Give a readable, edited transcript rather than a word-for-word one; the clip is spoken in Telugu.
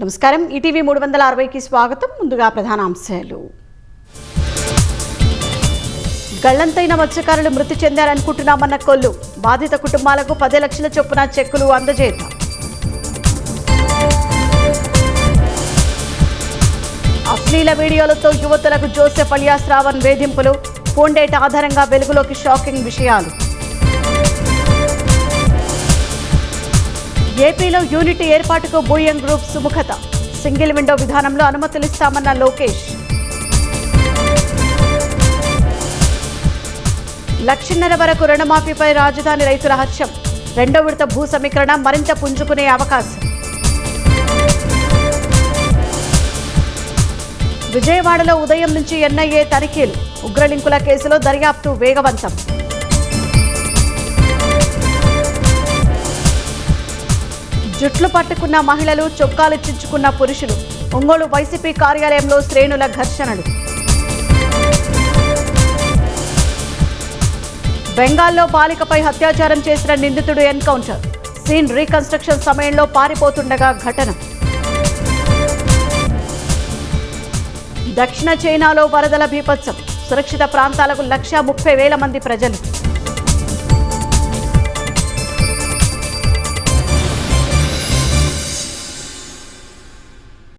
నమస్కారం ఈటీవీ 360కి స్వాగతం. ముందుగా ప్రధానాంశాలు. గల్లంతైన మత్స్యకారులు మృతి చెందారనుకుంటున్నామన్న కొల్లు. బాధిత కుటుంబాలకు 10 లక్షల చొప్పున చెక్కులు అందజేత. అశ్లీల వీడియోలతో యువతులకు జోసెఫ్ అలియాస్ రావణ్ వేధింపులు. ఫోన్ డేటా ఆధారంగా వెలుగులోకి షాకింగ్ విషయాలు. ఏపీలో యూనిటీ ఏర్పాటుకు బూయంగ్ గ్రూప్ సుముఖత. సింగిల్ విండో విధానంలో అనుమతులిస్తామన్న లోకేష్. 1.5 లక్షల వరకు రుణమాఫీపై రాజధాని రైతుల హర్షం. 2వ విడత భూ సమీకరణ మరింత పుంజుకునే అవకాశం. విజయవాడలో ఉదయం నుంచి ఎన్ఐఏ తనిఖీలు. ఉగ్రలింకుల కేసులో దర్యాప్తు వేగవంతం. జుట్లు పట్టుకున్న మహిళలు, చొక్కాలు చించుకున్న పురుషులు. ఒంగోలు వైసీపీ కార్యాలయంలో శ్రేణుల ఘర్షణలు. బెంగాల్లో బాలికపై అత్యాచారం చేసిన నిందితుడు ఎన్కౌంటర్. సీన్ రీకన్స్ట్రక్షన్ సమయంలో పారిపోతుండగా ఘటన. దక్షిణ చైనాలో వరదల బీభత్సం. సురక్షిత ప్రాంతాలకు 130,000 మంది ప్రజలు.